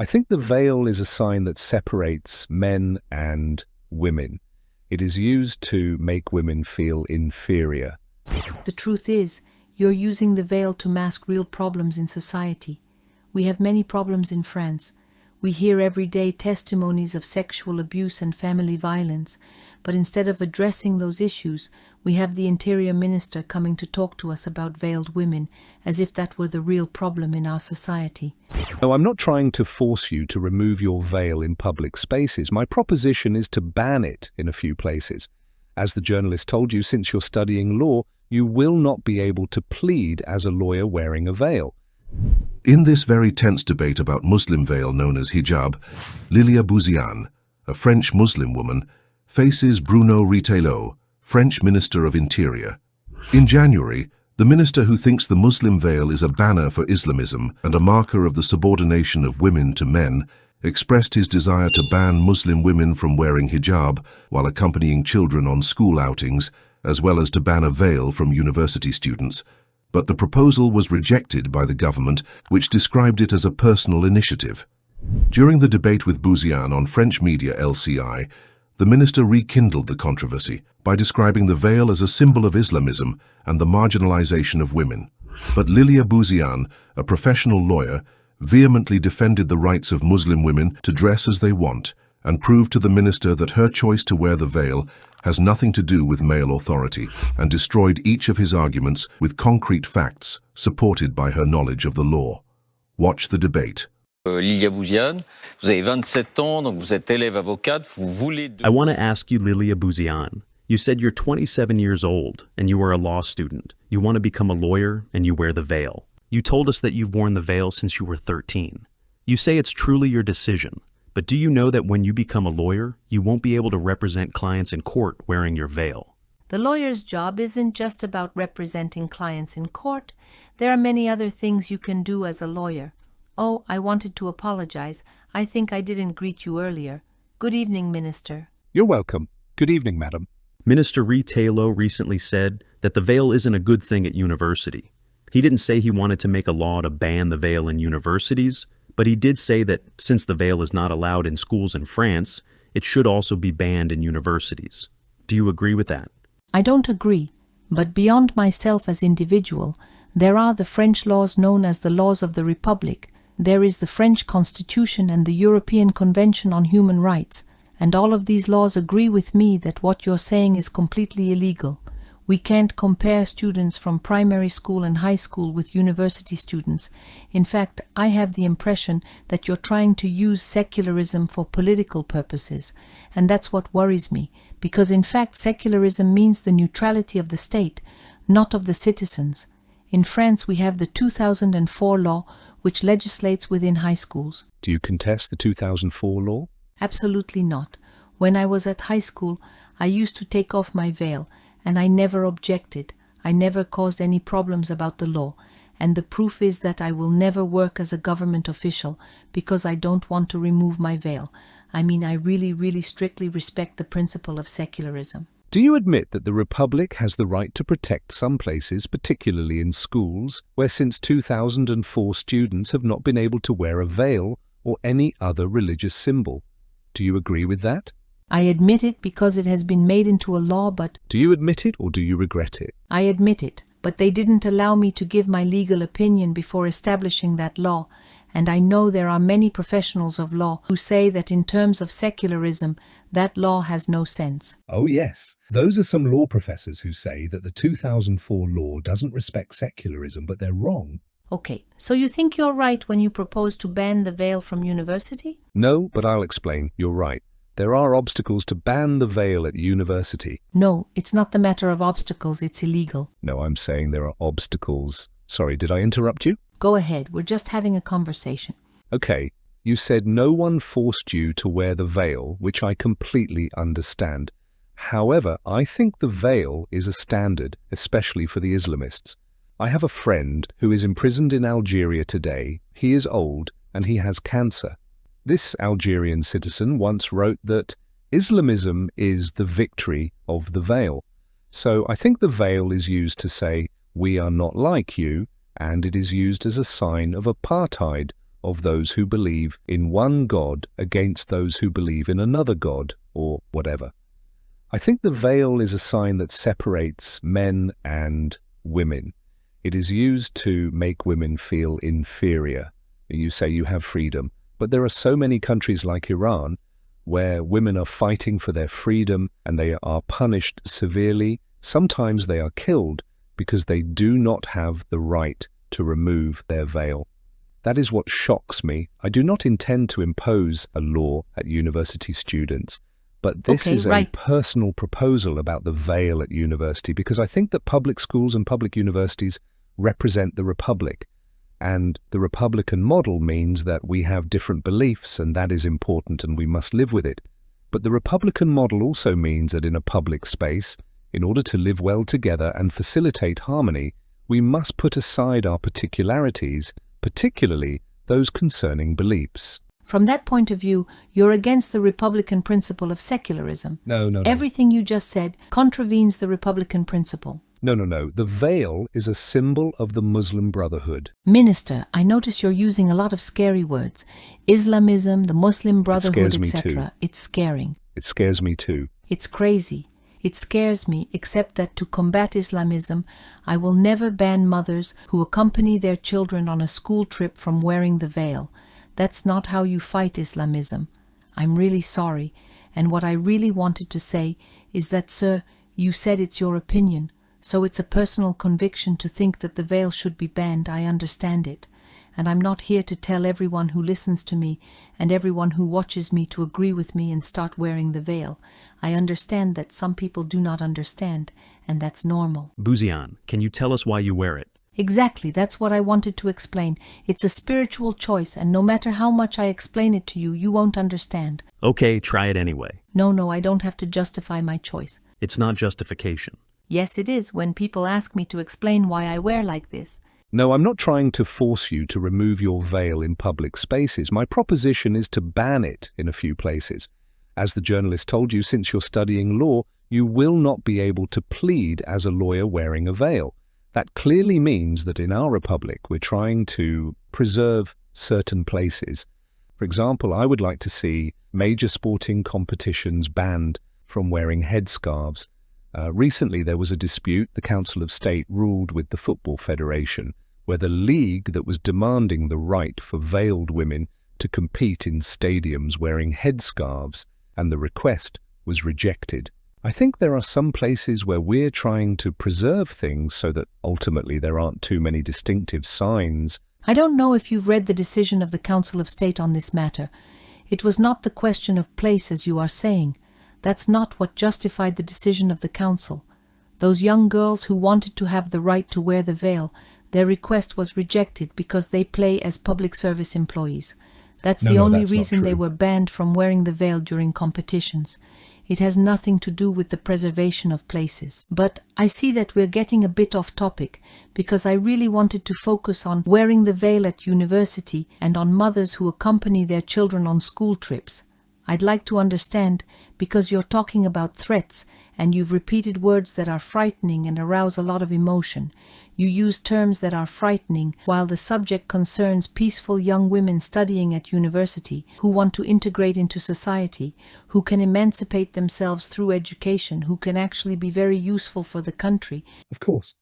I think the veil is a sign that separates men and women. It is used to make women feel inferior. The truth is, you're using the veil to mask real problems in society. We have many problems in France. We hear every day testimonies of sexual abuse and family violence, but instead of addressing those issues, we have the Interior Minister coming to talk to us about veiled women, as if that were the real problem in our society. No, I'm not trying to force you to remove your veil in public spaces. My proposition is to ban it in a few places. As the journalist told you, since you're studying law, you will not be able to plead as a lawyer wearing a veil. In this very tense debate about Muslim veil known as hijab, Lilia Bouziane, a French Muslim woman, faces Bruneau Retailleau, French Minister of Interior. In January, the minister who thinks the Muslim veil is a banner for Islamism and a marker of the subordination of women to men, expressed his desire to ban Muslim women from wearing hijab while accompanying children on school outings, as well as to ban a veil from university students. But the proposal was rejected by the government, which described it as a personal initiative. During the debate with Bouziane on French media LCI, the minister rekindled the controversy by describing the veil as a symbol of Islamism and the marginalization of women. But Lilia Bouziane, a professional lawyer, vehemently defended the rights of Muslim women to dress as they want and proved to the minister that her choice to wear the veil has nothing to do with male authority, and destroyed each of his arguments with concrete facts supported by her knowledge of the law. Watch the debate. Lilia Bouziane, vous avez 27 ans, donc vous êtes élève avocate, vous voulez... I want to ask you, Lilia Bouziane. You said you're 27 years old and you are a law student. You want to become a lawyer and you wear the veil. You told us that you've worn the veil since you were 13. You say it's truly your decision. But do you know that when you become a lawyer, you won't be able to represent clients in court wearing your veil? The lawyer's job isn't just about representing clients in court. There are many other things you can do as a lawyer. Oh, I wanted to apologize. I think I didn't greet you earlier. Good evening, Minister. You're welcome. Good evening, madam. Minister Retailleau recently said that the veil isn't a good thing at university. He didn't say he wanted to make a law to ban the veil in universities, but he did say that since the veil is not allowed in schools in France, it should also be banned in universities. Do you agree with that? I don't agree, but beyond myself as individual, there are the French laws known as the laws of the Republic. There is the French Constitution and the European Convention on Human Rights, and all of these laws agree with me that what you're saying is completely illegal. We can't compare students from primary school and high school with university students. In fact, I have the impression that you're trying to use secularism for political purposes, and that's what worries me, because in fact secularism means the neutrality of the state, not of the citizens. In France we have the 2004 law, which legislates within high schools. Do you contest the 2004 law? Absolutely not. When I was at high school, I used to take off my veil, and I never objected. I never caused any problems about the law, and the proof is that I will never work as a government official because I don't want to remove my veil. I mean, I really strictly respect the principle of secularism. Do you admit that the Republic has the right to protect some places, particularly in schools, where since 2004 students have not been able to wear a veil or any other religious symbol? Do you agree with that? I admit it because it has been made into a law, but... Do you admit it or do you regret it? I admit it, but they didn't allow me to give my legal opinion before establishing that law, and I know there are many professionals of law who say that in terms of secularism, that law has no sense. Oh yes, those are some law professors who say that the 2004 law doesn't respect secularism, but they're wrong. Okay, so you think you're right when you propose to ban the veil from university? No, but I'll explain. You're right. There are obstacles to ban the veil at university. No, it's not the matter of obstacles, it's illegal. No, I'm saying there are obstacles. Sorry, did I interrupt you? Go ahead, we're just having a conversation. Okay, you said no one forced you to wear the veil, which I completely understand. However, I think the veil is a standard, especially for the Islamists. I have a friend who is imprisoned in Algeria today. He is old and he has cancer. This Algerian citizen once wrote that Islamism is the victory of the veil. So I think the veil is used to say, we are not like you, and it is used as a sign of apartheid of those who believe in one God against those who believe in another God, or whatever. I think the veil is a sign that separates men and women. It is used to make women feel inferior. You say you have freedom, but there are so many countries like Iran where women are fighting for their freedom and they are punished severely. Sometimes they are killed because they do not have the right to remove their veil. That is what shocks me. I do not intend to impose a law at university students, but this is a personal proposal about the veil at university, because I think that public schools and public universities represent the Republic. And the Republican model means that we have different beliefs, and that is important and we must live with it. But the Republican model also means that in a public space, in order to live well together and facilitate harmony, we must put aside our particularities, particularly those concerning beliefs. From that point of view, you're against the Republican principle of secularism. No. Everything you just said contravenes the Republican principle. No. The veil is a symbol of the Muslim Brotherhood. Minister, I notice you're using a lot of scary words. Islamism, the Muslim Brotherhood, etc. It's scaring. It scares me too. It's crazy. It scares me, except that to combat Islamism, I will never ban mothers who accompany their children on a school trip from wearing the veil. That's not how you fight Islamism. I'm really sorry, and what I really wanted to say is that, sir, you said it's your opinion, so it's a personal conviction to think that the veil should be banned. I understand it, and I'm not here to tell everyone who listens to me and everyone who watches me to agree with me and start wearing the veil. I understand that some people do not understand, and that's normal. Bouziane, can you tell us why you wear it? Exactly, that's what I wanted to explain. It's a spiritual choice, and no matter how much I explain it to you, you won't understand. Okay, try it anyway. No, I don't have to justify my choice. It's not justification. Yes, it is, when people ask me to explain why I wear like this. No, I'm not trying to force you to remove your veil in public spaces. My proposition is to ban it in a few places. As the journalist told you, since you're studying law, you will not be able to plead as a lawyer wearing a veil. That clearly means that in our republic, we're trying to preserve certain places. For example, I would like to see major sporting competitions banned from wearing headscarves. Recently, there was a dispute. The Council of State ruled with the Football Federation, where the league that was demanding the right for veiled women to compete in stadiums wearing headscarves, and the request was rejected. I think there are some places where we're trying to preserve things so that ultimately there aren't too many distinctive signs. I don't know if you've read the decision of the Council of State on this matter. It was not the question of place, as you are saying. That's not what justified the decision of the Council. Those young girls who wanted to have the right to wear the veil, their request was rejected because they play as public service employees. That's the only reason they were banned from wearing the veil during competitions. It has nothing to do with the preservation of places. But I see that we're getting a bit off topic, because I really wanted to focus on wearing the veil at university and on mothers who accompany their children on school trips. I'd like to understand, because you're talking about threats and you've repeated words that are frightening and arouse a lot of emotion. You use terms that are frightening while the subject concerns peaceful young women studying at university who want to integrate into society, who can emancipate themselves through education, who can actually be very useful for the country. Of course.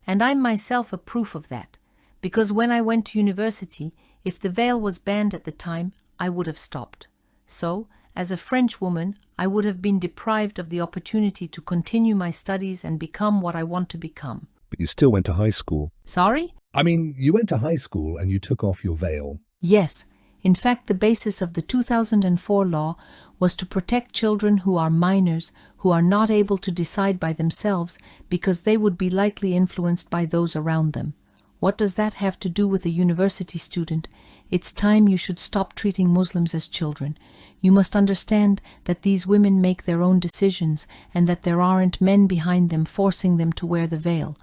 And I'm myself a proof of that, because when I went to university, if the veil was banned at the time, I would have stopped. So, as a French woman, I would have been deprived of the opportunity to continue my studies and become what I want to become. But you still went to high school. Sorry? I mean, you went to high school and you took off your veil. Yes. In fact, the basis of the 2004 law was to protect children who are minors, who are not able to decide by themselves because they would be likely influenced by those around them. What does that have to do with a university student? It's time you should stop treating Muslims as children. You must understand that these women make their own decisions and that there aren't men behind them forcing them to wear the veil.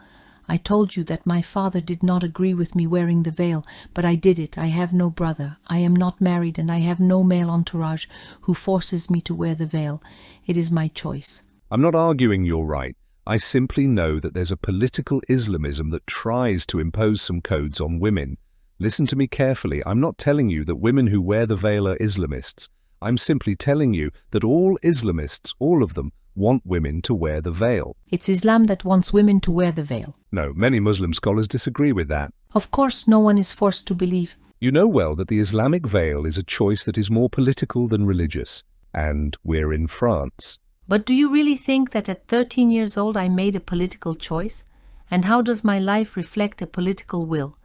I told you that my father did not agree with me wearing the veil, but I did it. I have no brother. I am not married, and I have no male entourage who forces me to wear the veil. It is my choice. I'm not arguing you're right. I simply know that there's a political Islamism that tries to impose some codes on women. Listen to me carefully. I'm not telling you that women who wear the veil are Islamists. I'm simply telling you that all Islamists, all of them, want women to wear the veil. It's Islam that wants women to wear the veil. No, many Muslim scholars disagree with that. Of course, no one is forced to believe. You know well that the Islamic veil is a choice that is more political than religious. And we're in France. But do you really think that at 13 years old I made a political choice? And how does my life reflect a political will?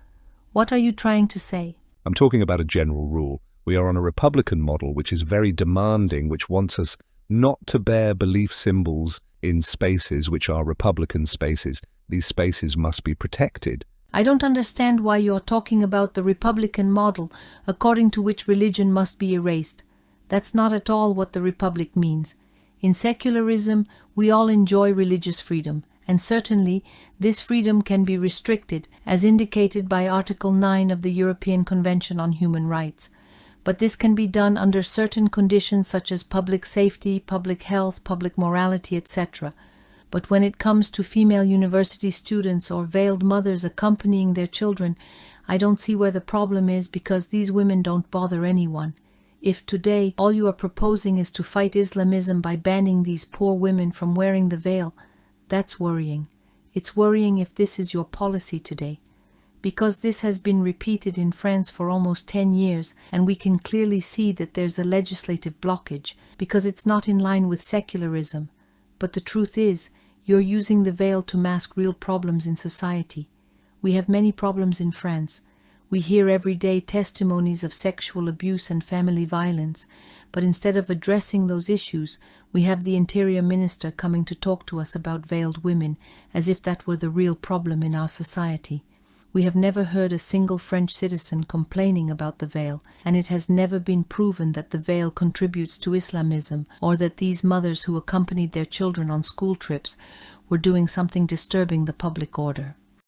What are you trying to say? I'm talking about a general rule. We are on a Republican model which is very demanding, which wants us not to bear belief symbols in spaces which are Republican spaces. These spaces must be protected. I don't understand why you're talking about the Republican model according to which religion must be erased. That's not at all what the Republic means. In secularism, we all enjoy religious freedom, and certainly this freedom can be restricted, as indicated by Article 9 of the European Convention on Human Rights. But this can be done under certain conditions such as public safety, public health, public morality, etc. But when it comes to female university students or veiled mothers accompanying their children, I don't see where the problem is, because these women don't bother anyone. If today all you are proposing is to fight Islamism by banning these poor women from wearing the veil, that's worrying. It's worrying if this is your policy today. Because this has been repeated in France for almost 10 years, and we can clearly see that there's a legislative blockage, because it's not in line with secularism. But the truth is, you're using the veil to mask real problems in society. We have many problems in France. We hear every day testimonies of sexual abuse and family violence, but instead of addressing those issues, we have the Interior Minister coming to talk to us about veiled women, as if that were the real problem in our society. We have never heard a single French citizen complaining about the veil, and it has never been proven that the veil contributes to Islamism, or that these mothers who accompanied their children on school trips were doing something disturbing the public order.